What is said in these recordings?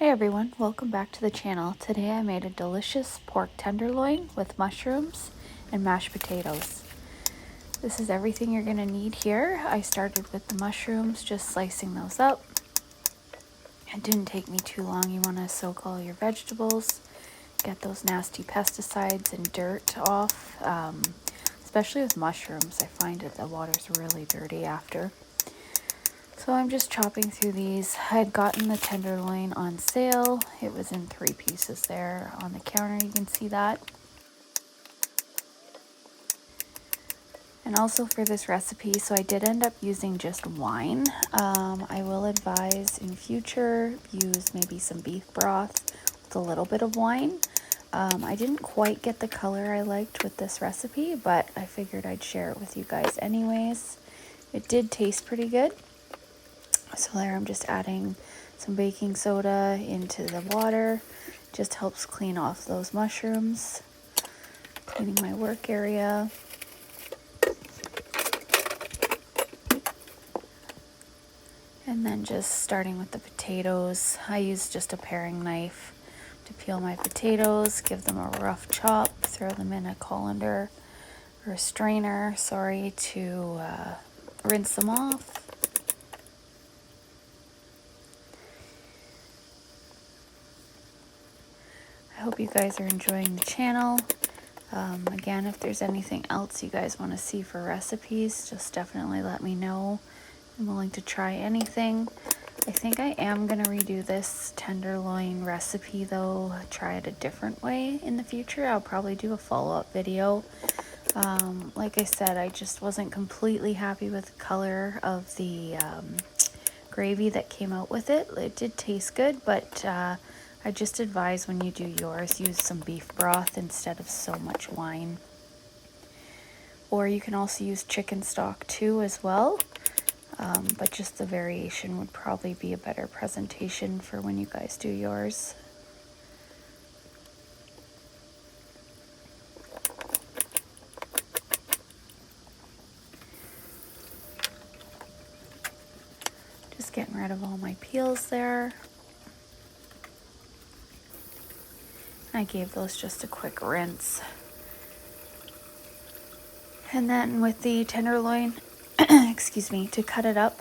Hey everyone, welcome back to the channel. Today I made a delicious pork tenderloin with mushrooms and mashed potatoes. This is everything you're going to need here. I started with the mushrooms, just slicing those up. It didn't take me too long. You want to soak all your vegetables, get those nasty pesticides and dirt off, especially with mushrooms. I find that the water's really dirty after. So I'm just chopping through these. I had gotten the tenderloin on sale. It was in 3 pieces there on the counter. You can see that. And also for this recipe, so I did end up using just wine. I will advise in future, use maybe some beef broth with a little bit of wine. I didn't quite get the color I liked with this recipe, but I figured I'd share it with you guys anyways. It did taste pretty good. So there I'm just adding some baking soda into the water. Just helps clean off those mushrooms. Cleaning my work area. And then just starting with the potatoes. I use just a paring knife to peel my potatoes, give them a rough chop, throw them in a colander or a strainer, to rinse them off. I hope you guys are enjoying the channel. Again, if there's anything else you guys want to see for recipes, just definitely let me know. I'm willing to try anything. I think I am going to redo this tenderloin recipe though, try it a different way in the future. I'll probably do a follow-up video. Like I said, I just wasn't completely happy with the color of the gravy that came out with it. It did taste good, but I just advise when you do yours, use some beef broth instead of so much wine. Or you can also use chicken stock too as well. But just the variation would probably be a better presentation for when you guys do yours. Just getting rid of all my peels there. I gave those just a quick rinse. And then with the tenderloin, excuse me, to cut it up,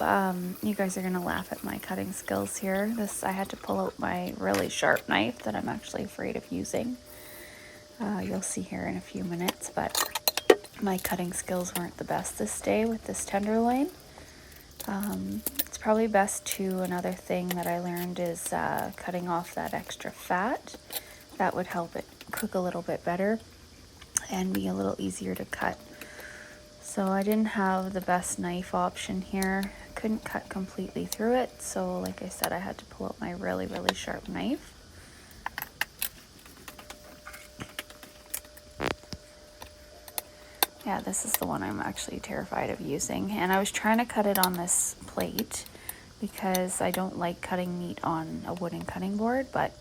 you guys are gonna laugh at my cutting skills here. I had to pull out my really sharp knife that I'm actually afraid of using. You'll see here in a few minutes, but my cutting skills weren't the best this day with this tenderloin. It's probably best to, another thing that I learned is cutting off that extra fat. That would help it cook a little bit better and be a little easier to cut. So I didn't have the best knife option here. Couldn't cut completely through it. So like I said, I had to pull out my really, really sharp knife. Yeah, this is the one I'm actually terrified of using. And I was trying to cut it on this plate because I don't like cutting meat on a wooden cutting board, but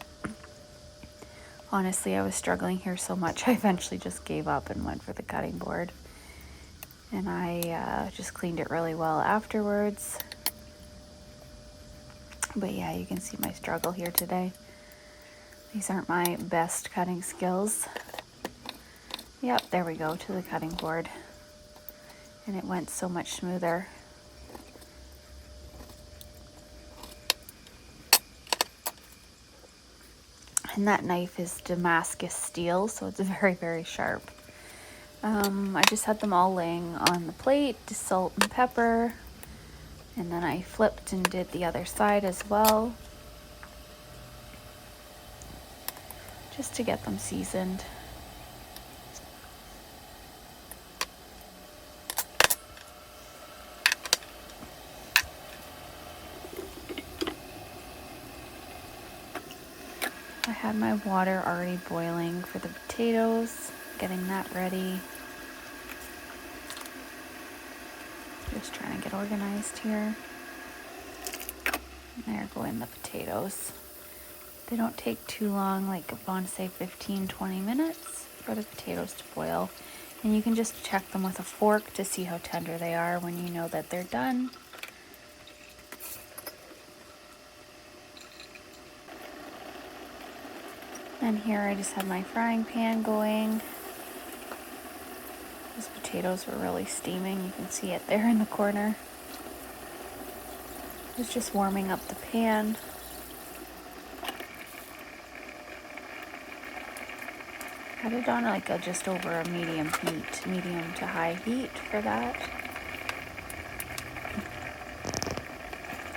honestly, I was struggling here so much, I eventually just gave up and went for the cutting board. And I just cleaned it really well afterwards. But yeah, you can see my struggle here today. These aren't my best cutting skills. Yep, there we go, to the cutting board. And it went so much smoother. And that knife is Damascus steel, so it's very, very sharp. I just had them all laying on the plate, just salt and pepper. And then I flipped and did the other side as well, just to get them seasoned. I had my water already boiling for the potatoes, getting that ready. Just trying to get organized here. And there go in the potatoes. They don't take too long, like I want to say 15-20 minutes for the potatoes to boil. And you can just check them with a fork to see how tender they are when you know that they're done. And here I just have my frying pan going. These potatoes were really steaming. You can see it there in the corner. I was just warming up the pan. Had it on like just over a medium to high heat for that.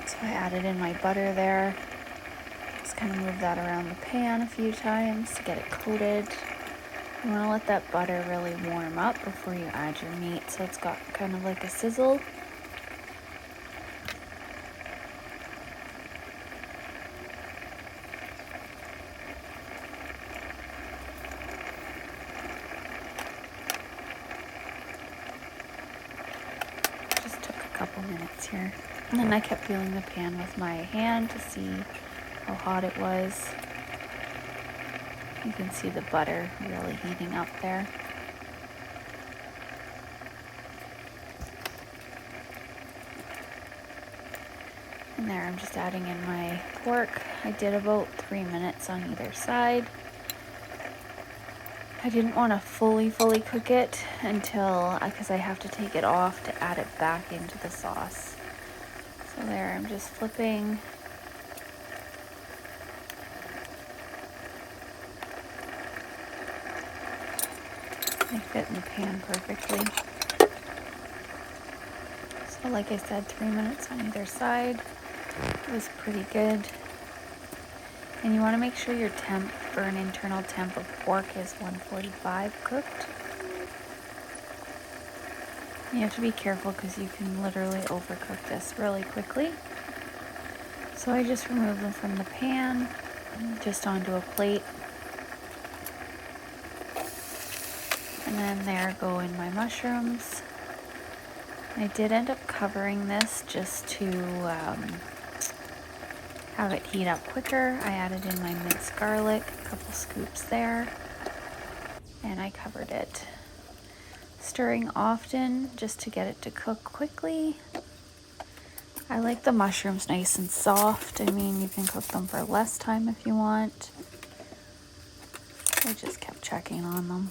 So I added in my butter there. Just kind of move that around the pan a few times to get it coated. You want to let that butter really warm up before you add your meat, so it's got kind of like a sizzle. Just took a couple minutes here. And then I kept feeling the pan with my hand to see how hot it was. You can see the butter really heating up there. And there I'm just adding in my pork. I did about 3 minutes on either side. I didn't want to fully cook it until, because I have to take it off to add it back into the sauce. So there, I'm just flipping. They fit in the pan perfectly. So like I said, 3 minutes on either side. It was pretty good. And you want to make sure your temp for an internal temp of pork is 145 cooked. You have to be careful because you can literally overcook this really quickly. So I just remove them from the pan, just onto a plate. And then there go in my mushrooms. I did end up covering this just to have it heat up quicker. I added in my minced garlic, a couple scoops there, and I covered it. Stirring often just to get it to cook quickly. I like the mushrooms nice and soft. I mean, you can cook them for less time if you want. I just kept checking on them.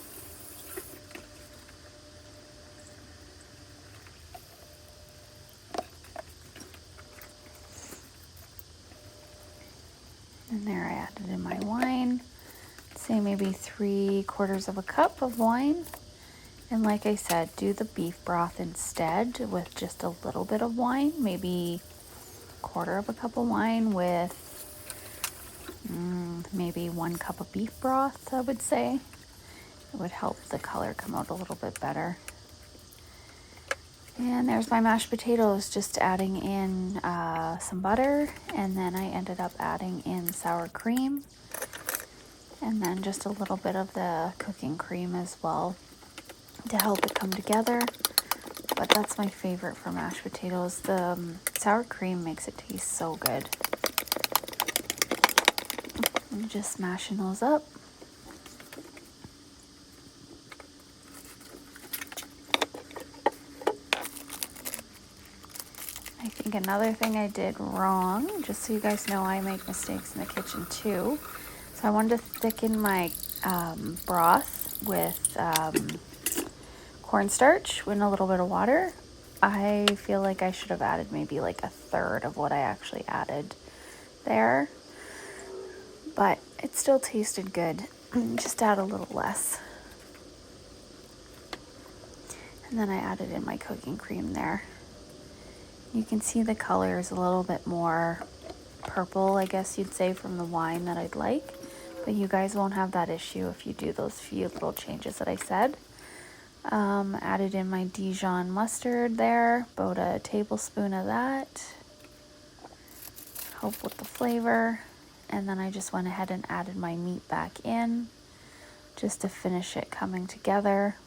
And there I added in my wine. Say maybe 3/4 cup of wine. And like I said, do the beef broth instead with just a little bit of wine, maybe 1/4 cup of wine with maybe 1 cup of beef broth, I would say. It would help the color come out a little bit better. And there's my mashed potatoes, just adding in some butter, and then I ended up adding in sour cream, and then just a little bit of the cooking cream as well to help it come together. But that's my favorite for mashed potatoes. The sour cream makes it taste so good. I'm just smashing those up. I think another thing I did wrong, just so you guys know, I make mistakes in the kitchen too. So I wanted to thicken my broth with cornstarch with a little bit of water. I feel like I should have added maybe like 1/3 of what I actually added there. But it still tasted good. Just add a little less. And then I added in my cooking cream there. You can see the color is a little bit more purple, I guess you'd say, from the wine that I'd like. But you guys won't have that issue if you do those few little changes that I said. Added in my Dijon mustard there, about a tablespoon of that. Help with the flavor. And then I just went ahead and added my meat back in just to finish it coming together.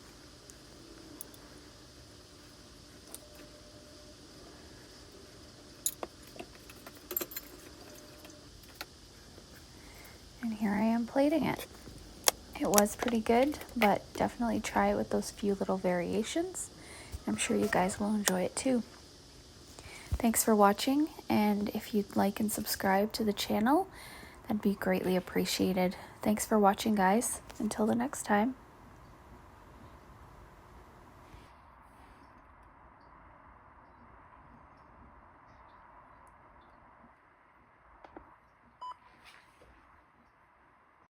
And here I am plating it. It was pretty good, but definitely try it with those few little variations. I'm sure you guys will enjoy it too. Thanks for watching, and if you'd like and subscribe to the channel, that'd be greatly appreciated. Thanks for watching, guys. Until the next time.